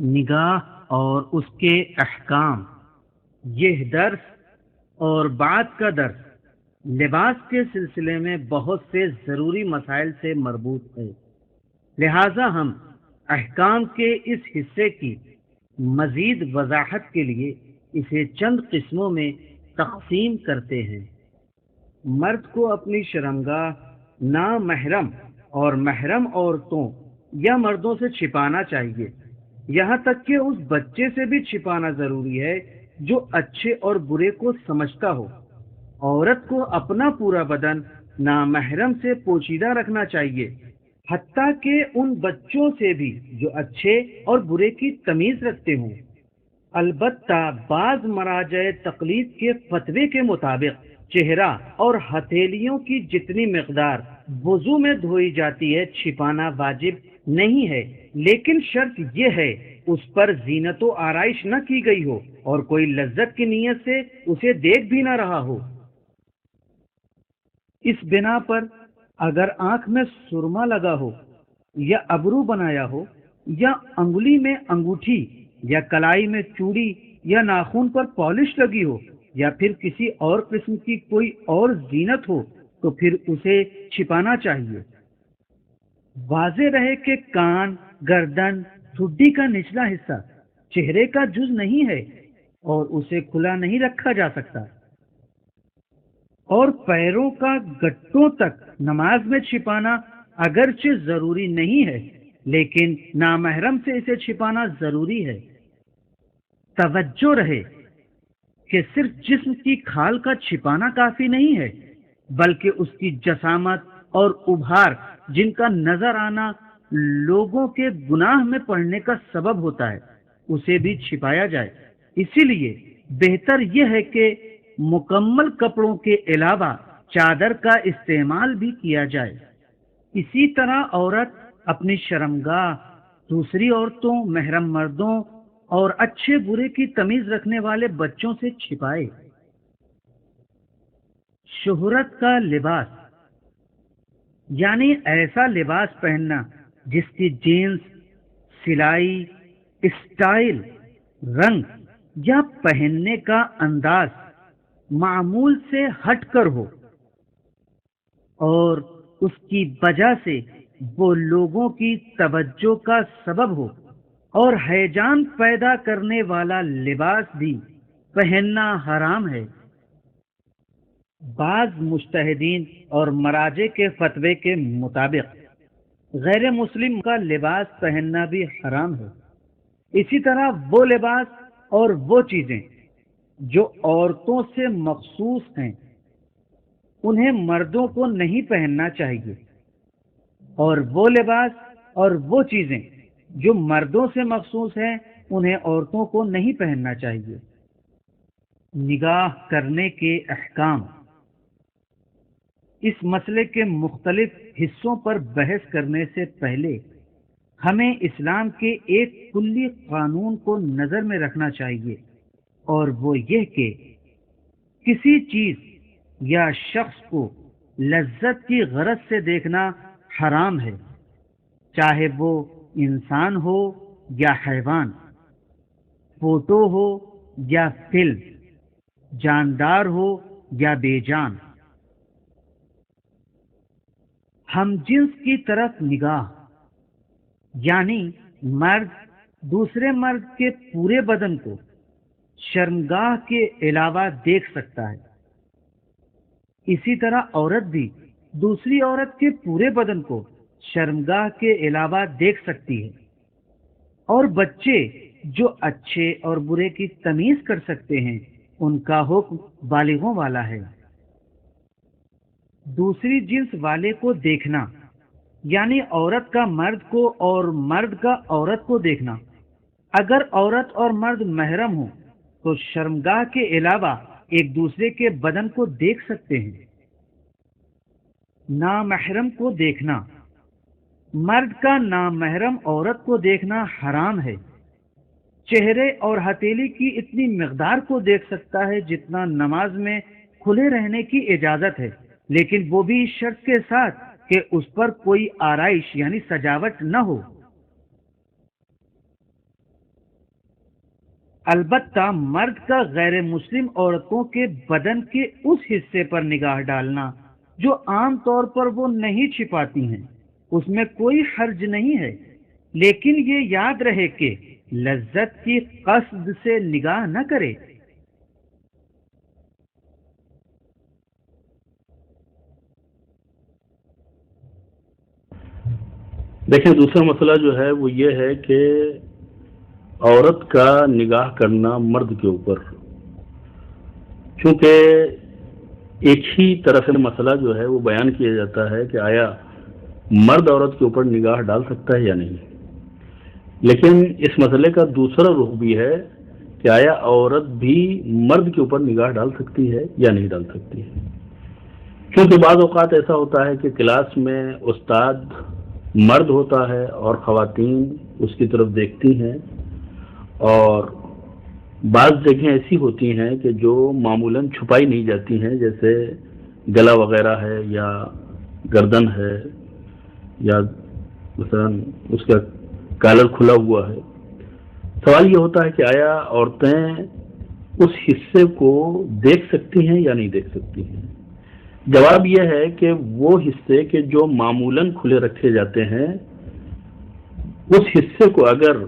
نگاہ اور اس کے احکام۔ یہ درس اور بعد کا درس لباس کے سلسلے میں بہت سے ضروری مسائل سے مربوط ہے، لہذا ہم احکام کے اس حصے کی مزید وضاحت کے لیے اسے چند قسموں میں تقسیم کرتے ہیں۔ مرد کو اپنی شرمگاہ نامحرم اور محرم عورتوں یا مردوں سے چھپانا چاہیے، یہاں تک کہ اس بچے سے بھی چھپانا ضروری ہے جو اچھے اور برے کو سمجھتا ہو۔ عورت کو اپنا پورا بدن نامحرم سے پوشیدہ رکھنا چاہیے، حتیٰ کہ ان بچوں سے بھی جو اچھے اور برے کی تمیز رکھتے ہوں۔ البتہ بعض مراجع تقلید کے فتوے کے مطابق چہرہ اور ہتھیلیوں کی جتنی مقدار وضو میں دھوئی جاتی ہے چھپانا واجب نہیں ہے، لیکن شرط یہ ہے اس پر زینت و آرائش نہ کی گئی ہو اور کوئی لذت کی نیت سے اسے دیکھ بھی نہ رہا ہو۔ اس بنا پر اگر آنکھ میں سرما لگا ہو یا ابرو بنایا ہو یا انگلی میں انگوٹھی یا کلائی میں چوڑی یا ناخن پر پالش لگی ہو یا پھر کسی اور قسم کی کوئی اور زینت ہو تو پھر اسے چھپانا چاہیے۔ واضح رہے کہ کان، گردن، ٹھڈی کا نچلا حصہ چہرے کا جز نہیں ہے اور اسے کھلا نہیں رکھا جا سکتا، اور پیروں کا گٹوں تک نماز میں چھپانا اگرچہ ضروری نہیں ہے لیکن نامحرم سے اسے چھپانا ضروری ہے۔ توجہ رہے کہ صرف جسم کی کھال کا چھپانا کافی نہیں ہے، بلکہ اس کی جسامت اور ابھار جن کا نظر آنا لوگوں کے گناہ میں پڑنے کا سبب ہوتا ہے اسے بھی چھپایا جائے۔ اسی لیے بہتر یہ ہے کہ مکمل کپڑوں کے علاوہ چادر کا استعمال بھی کیا جائے۔ اسی طرح عورت اپنی شرمگاہ دوسری عورتوں، محرم مردوں اور اچھے برے کی تمیز رکھنے والے بچوں سے چھپائے۔ شہرت کا لباس یعنی ایسا لباس پہننا جس کی جینس، سلائی، اسٹائل، رنگ یا پہننے کا انداز معمول سے ہٹ کر ہو اور اس کی وجہ سے وہ لوگوں کی توجہ کا سبب ہو، اور ہیجان پیدا کرنے والا لباس بھی پہننا حرام ہے۔ بعض مجتہدین اور مراجع کے فتوے کے مطابق غیر مسلم کا لباس پہننا بھی حرام ہے۔ اسی طرح وہ لباس اور وہ چیزیں جو عورتوں سے مخصوص ہیں انہیں مردوں کو نہیں پہننا چاہیے، اور وہ لباس اور وہ چیزیں جو مردوں سے مخصوص ہیں انہیں عورتوں کو نہیں پہننا چاہیے۔ نگاہ کرنے کے احکام۔ اس مسئلے کے مختلف حصوں پر بحث کرنے سے پہلے ہمیں اسلام کے ایک کلی قانون کو نظر میں رکھنا چاہیے، اور وہ یہ کہ کسی چیز یا شخص کو لذت کی غرض سے دیکھنا حرام ہے، چاہے وہ انسان ہو یا حیوان، فوٹو ہو یا فلم، جاندار ہو یا بے جان۔ ہم جنس کی طرف نگاہ یعنی مرد دوسرے مرد کے پورے بدن کو شرمگاہ کے علاوہ دیکھ سکتا ہے، اسی طرح عورت بھی دوسری عورت کے پورے بدن کو شرمگاہ کے علاوہ دیکھ سکتی ہے، اور بچے جو اچھے اور برے کی تمیز کر سکتے ہیں ان کا حکم بالغوں والا ہے۔ دوسری جنس والے کو دیکھنا یعنی عورت کا مرد کو اور مرد کا عورت کو دیکھنا۔ اگر عورت اور مرد محرم ہوں تو شرمگاہ کے علاوہ ایک دوسرے کے بدن کو دیکھ سکتے ہیں۔ نامحرم کو دیکھنا۔ مرد کا نامحرم عورت کو دیکھنا حرام ہے۔ چہرے اور ہتھیلی کی اتنی مقدار کو دیکھ سکتا ہے جتنا نماز میں کھلے رہنے کی اجازت ہے، لیکن وہ بھی اس شرط کے ساتھ کہ اس پر کوئی آرائش یعنی سجاوٹ نہ ہو۔ البتہ مرد کا غیر مسلم عورتوں کے بدن کے اس حصے پر نگاہ ڈالنا جو عام طور پر وہ نہیں چھپاتی ہیں، اس میں کوئی حرج نہیں ہے، لیکن یہ یاد رہے کہ لذت کی قصد سے نگاہ نہ کرے۔ دیکھیں، دوسرا مسئلہ جو ہے وہ یہ ہے کہ عورت کا نگاہ کرنا مرد کے اوپر، چونکہ ایک ہی طرح سے مسئلہ جو ہے وہ بیان کیا جاتا ہے کہ آیا مرد عورت کے اوپر نگاہ ڈال سکتا ہے یا نہیں، لیکن اس مسئلے کا دوسرا رخ بھی ہے کہ آیا عورت بھی مرد کے اوپر نگاہ ڈال سکتی ہے یا نہیں ڈال سکتی ہے، کیونکہ بعض اوقات ایسا ہوتا ہے کہ کلاس میں استاد مرد ہوتا ہے اور خواتین اس کی طرف دیکھتی ہیں، اور بعض جگہیں ایسی ہوتی ہیں کہ جو معمولاً چھپائی نہیں جاتی ہیں، جیسے گلا وغیرہ ہے یا گردن ہے یا مثلا اس کا کالر کھلا ہوا ہے۔ سوال یہ ہوتا ہے کہ آیا عورتیں اس حصے کو دیکھ سکتی ہیں یا نہیں دیکھ سکتی ہیں؟ جواب یہ ہے کہ وہ حصے کے جو معمولاً کھلے رکھے جاتے ہیں، اس حصے کو اگر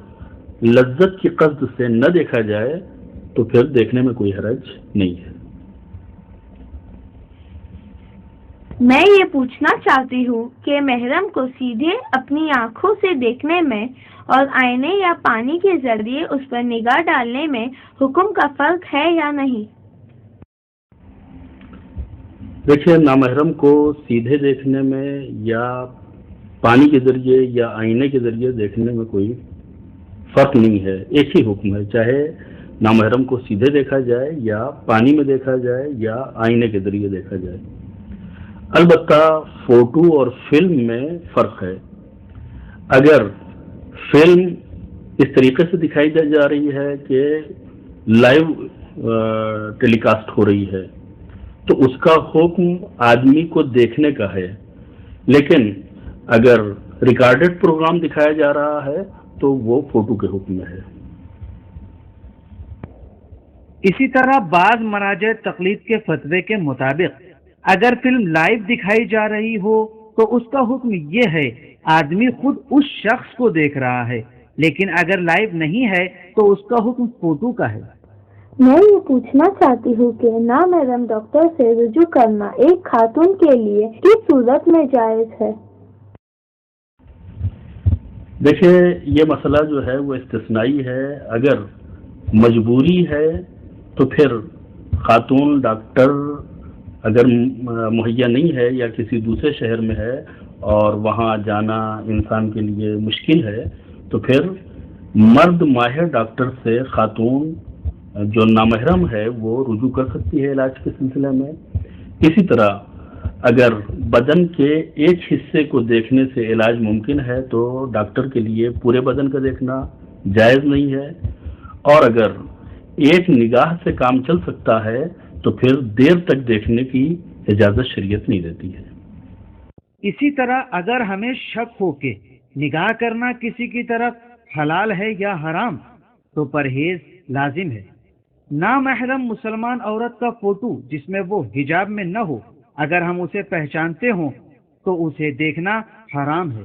لذت کی قصد سے نہ دیکھا جائے تو پھر دیکھنے میں کوئی حرج نہیں ہے۔ میں یہ پوچھنا چاہتی ہوں کہ محرم کو سیدھے اپنی آنکھوں سے دیکھنے میں اور آئینے یا پانی کے ذریعے اس پر نگاہ ڈالنے میں حکم کا فرق ہے یا نہیں؟ دیکھیے، نامحرم کو سیدھے دیکھنے میں یا پانی کے ذریعے یا آئینے کے ذریعے دیکھنے میں کوئی فرق نہیں ہے، ایک ہی حکم ہے، چاہے نامحرم کو سیدھے دیکھا جائے یا پانی میں دیکھا جائے یا آئینے کے ذریعے دیکھا جائے۔ البتہ فوٹو اور فلم میں فرق ہے۔ اگر فلم اس طریقے سے دکھائی جا رہی ہے کہ لائیو ٹیلی کاسٹ ہو رہی ہے تو اس کا حکم آدمی کو دیکھنے کا ہے، لیکن اگر ریکارڈڈ پروگرام دکھایا جا رہا ہے تو وہ فوٹو کے حکم میں ہے۔ اسی طرح بعض مراجع تقلید کے فتوے کے مطابق اگر فلم لائیو دکھائی جا رہی ہو تو اس کا حکم یہ ہے آدمی خود اس شخص کو دیکھ رہا ہے، لیکن اگر لائیو نہیں ہے تو اس کا حکم فوٹو کا ہے۔ میں یہ پوچھنا چاہتی ہوں کہ نامحرم ڈاکٹر سے رجوع کرنا ایک خاتون کے لیے کس صورت میں جائز ہے؟ دیکھیں، یہ مسئلہ جو ہے وہ استثنائی ہے۔ اگر مجبوری ہے تو پھر خاتون ڈاکٹر اگر مہیا نہیں ہے یا کسی دوسرے شہر میں ہے اور وہاں جانا انسان کے لیے مشکل ہے تو پھر مرد ماہر ڈاکٹر سے خاتون جو نامحرم ہے وہ رجوع کر سکتی ہے علاج کے سلسلے میں۔ اسی طرح اگر بدن کے ایک حصے کو دیکھنے سے علاج ممکن ہے تو ڈاکٹر کے لیے پورے بدن کا دیکھنا جائز نہیں ہے، اور اگر ایک نگاہ سے کام چل سکتا ہے تو پھر دیر تک دیکھنے کی اجازت شریعت نہیں دیتی ہے۔ اسی طرح اگر ہمیں شک ہو کہ نگاہ کرنا کسی کی طرف حلال ہے یا حرام تو پرہیز لازم ہے۔ نامحرم مسلمان عورت کا فوٹو جس میں وہ حجاب میں نہ ہو، اگر ہم اسے پہچانتے ہوں تو اسے دیکھنا حرام ہے۔